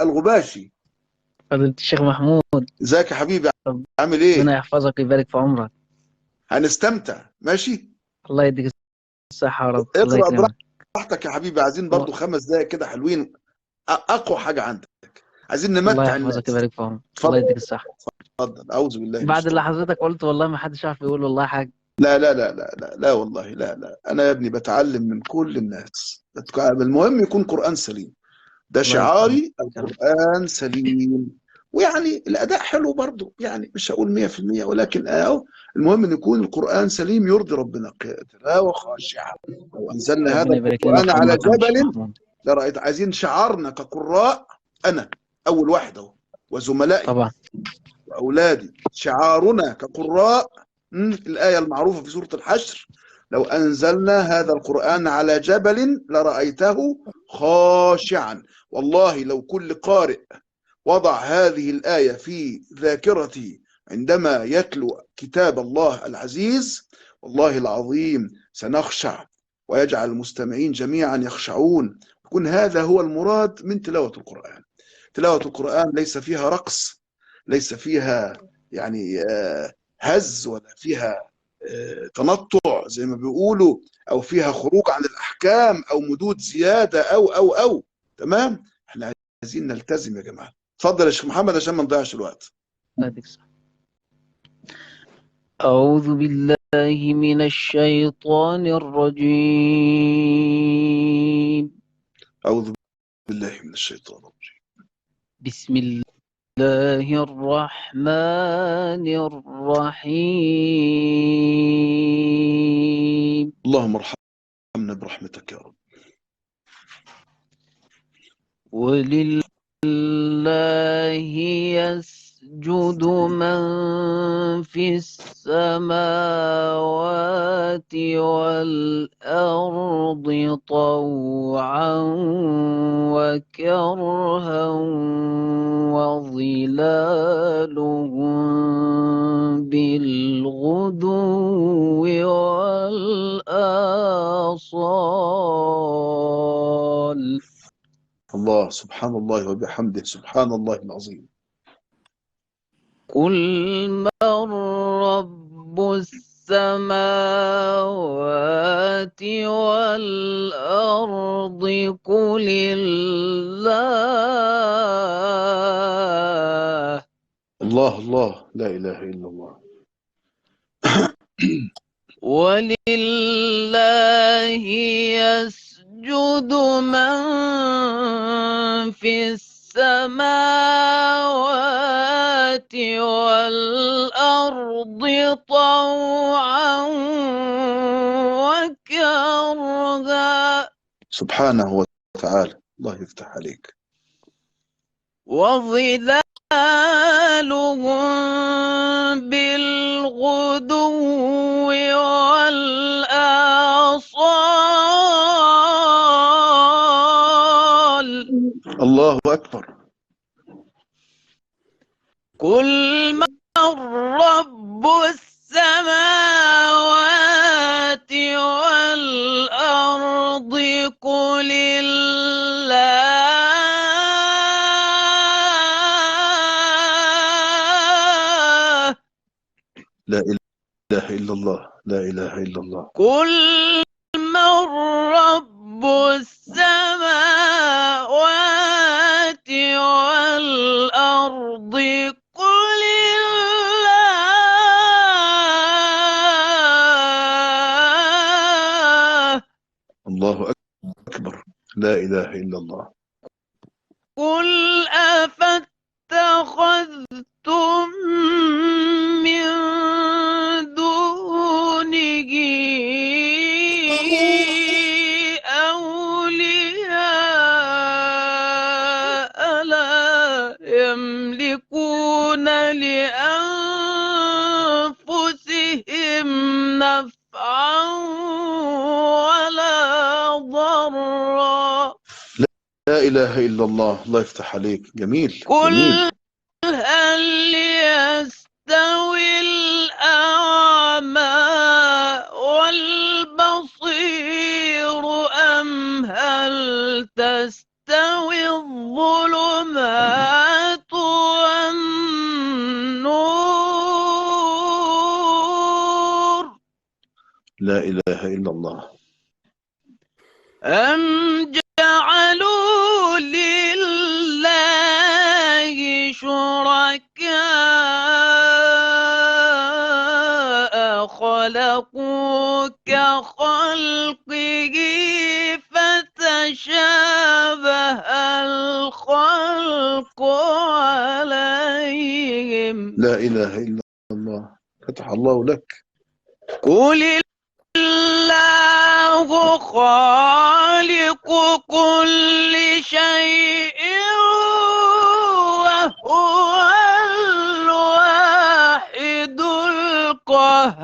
الغباشي. فضيلة الشيخ محمود، ازيك يا حبيبي؟ عامل ايه؟ ربنا يحفظك ويبارك في عمرك. هنستمتع ماشي. الله يديك الصحة يا رب، الله اقرأ يكرمك. براحتك يا حبيبي، عايزين و- برضو 5 دقايق كده حلوين. اقوى حاجة عندك، عايزين الله نمتع يحفظك الناس. ويبارك في عمرك، الله اتفضل. يديك الصحة. اتفضل، اعوذ بالله من بعد اللي الشيطان. حضرتك قلت والله ما حدش عارف يقول والله حاجة. لا لا لا لا لا لا والله، لا لا، انا يا ابني بتعلم من كل الناس. المهم يكون قرآن سليم، ده الله يكرمك شعاري، يا رب. القرآن سليم. ويعني الأداء حلو برضه، يعني مش هقول 100%، ولكن أهو المهم أن يكون القرآن سليم يرضي ربنا، تلاوة خاشعة. لو أنزلنا هذا ربنا يبارك لنا القرآن في على عمرك يا عم الشيخ جبل محمود. لرأيت. عايزين شعارنا كقراء، أنا أول واحد أهو، وزملائي طبعا. وأولادي، شعارنا كقراء الآية المعروفة في سورة الحشر: لو أنزلنا هذا القرآن على جبل لرأيته خاشعا. والله لو كل قارئ وضع هذه الآية في ذاكرتي عندما يتلو كتاب الله العزيز، والله العظيم سنخشع، ويجعل المستمعين جميعا يخشعون. يكون هذا هو المراد من تلاوة القرآن. تلاوة القرآن ليس فيها رقص، ليس فيها يعني هز، ولا فيها تنطع زي ما بيقولوا، أو فيها خروج عن الأحكام أو مدود زيادة أو تمام. احنا عايزين نلتزم يا جماعة. اتفضل يا شيخ محمد عشان ما نضيعش الوقت. الله يديك الصحة. أعوذ بالله من الشيطان الرجيم. أعوذ بالله من الشيطان الرجيم. بسم الله الرحمن الرحيم. اللهم ارحمنا برحمتك يا رب. ولله يسجد من في السماوات والأرض طوعا وكرها وظلالهم بالغدو والآصال. الله سبحان الله وبحمده، سبحان الله العظيم. قل من رب السماوات والأرض قل الله. الله الله، لا إله إلا الله. ولله يسجد من في السماوات والأرض طوعا وكرها سبحانه وتعالى، الله يفتح عليك. وظلالهم بالغدو والآصال. الله أكبر. قل من رب السماوات والأرض قل الله. لا إله إلا الله، لا إله إلا الله. قل من رب السماوات والأرض قل الله. الله أكبر، لا إله إلا الله. قل أفاتخذتم من دونه أولياء لا يملكون لأنفسهم نفعا ولا ضرا. لا إله إلا الله، الله يفتح عليك. جميل جميل. قل هل يستوي الأعمى والبصير أم هل تستوي الظلمات لا إله إلا الله. أم جعلوا لله شركاء خلقوا كخلقه فتشابه الخلق عليهم. لا إله إلا الله. فتح الله لك. قل الله خالق كل شيء وهو الواحد القهار.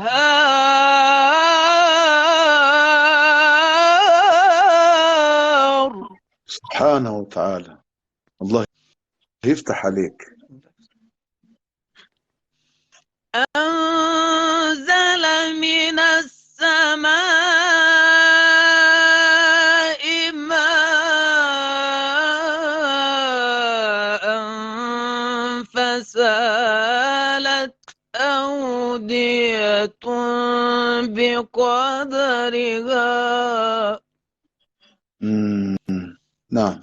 سبحانه وتعالى. الله يفتح عليك. أنزل من السماء ماء فسالت أودية بقدرها. نعم.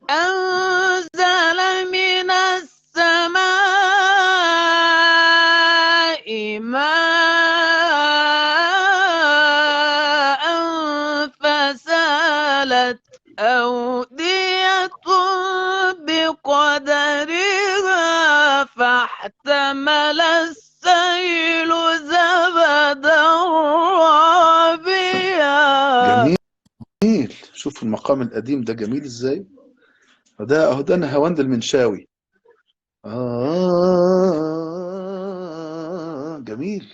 أنزل من السماء ماء فسالت أودية بقدرها فاحتمل السيل زبدا رابيا. جميل. شوف المقام القديم ده جميل ازاي. ده اهو ده نهاوند المنشاوي. جميل.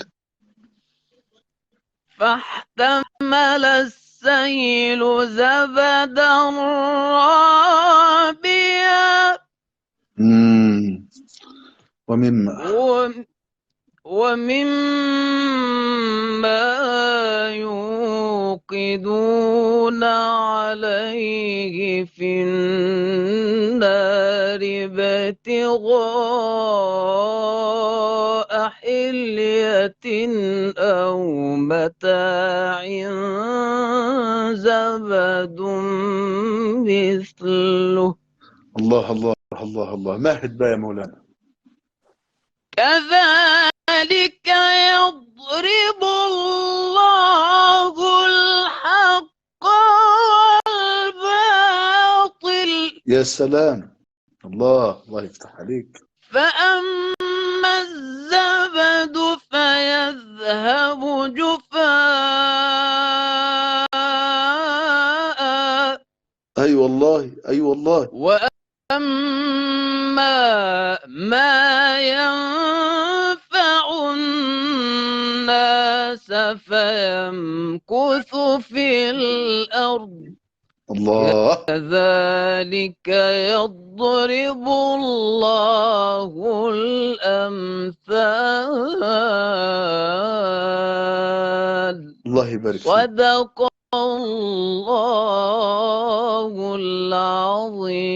فاحتمل السيل زبدا رابيا ومما يوقدون عليه في النار ابتغاء حلية أو متاع زبد مثله. الله الله الله الله. مهد بقى يا مولانا. كذلك يضرب الله الحق والباطل. يا سلام. الله يفتح عليك. فأما الزبد فيذهب جفاء. أي والله أي والله. وأما ما ينفع الناس فيمكث في الأرض. الله. كذلك يضرب الله الأمثال. الله يبارك فيك. صدق الله العظيم.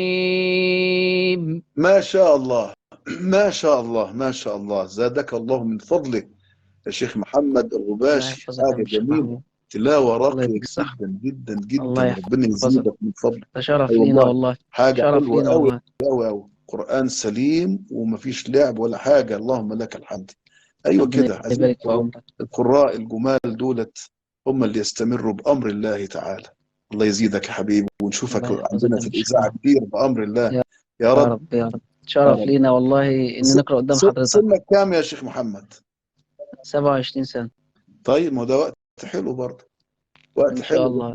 ما شاء الله ما شاء الله ما شاء الله. زادك الله من فضله يا شيخ محمد الغباشي. حاجة جميلة. تلاوة راقية جدا جدا جدا. ربنا يزيدك من فضله. شرف لينا والله. حاجة حلوة أوي أوي أوي. قرآن سليم ومفيش لعب ولا حاجة. اللهم لك الحمد. أيوة كده. القراء الجمال دولت هم اللي يستمروا بأمر الله تعالى. الله يزيدك يا حبيبي ونشوفك عندنا في الإذاعة كتير بأمر الله يا رب. يا رب. شرف لينا والله إن نقرأ قدام حضرتك. سنك كام يا شيخ محمد؟ 27 سنة. طيب ما ده وقت حلو برضه. وقت حلو. إن شاء الله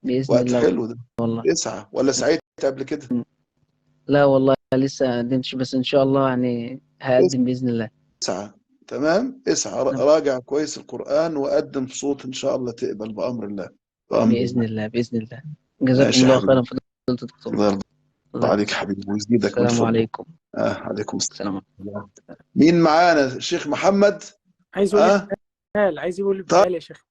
بإذن الله. وقت حلو ده والله. اسعى ولا سعيت قبل كده؟ لا والله لسه ما قدمتش بس إن شاء الله يعني هقدم بإذن الله. اسعى. تمام. اسعى. راجع كويس القرآن وقدم صوت إن شاء الله تقبل بأمر الله. بإذن الله بإذن الله. جزاكم الله خيرا فضيلة الدكتور. الله يرضى عليك حبيبي ويزيدك من فضلك. السلام عليكم. عليكم السلام. مين معانا؟ الشيخ محمد عايز يقول عايز يقول يا شيخ.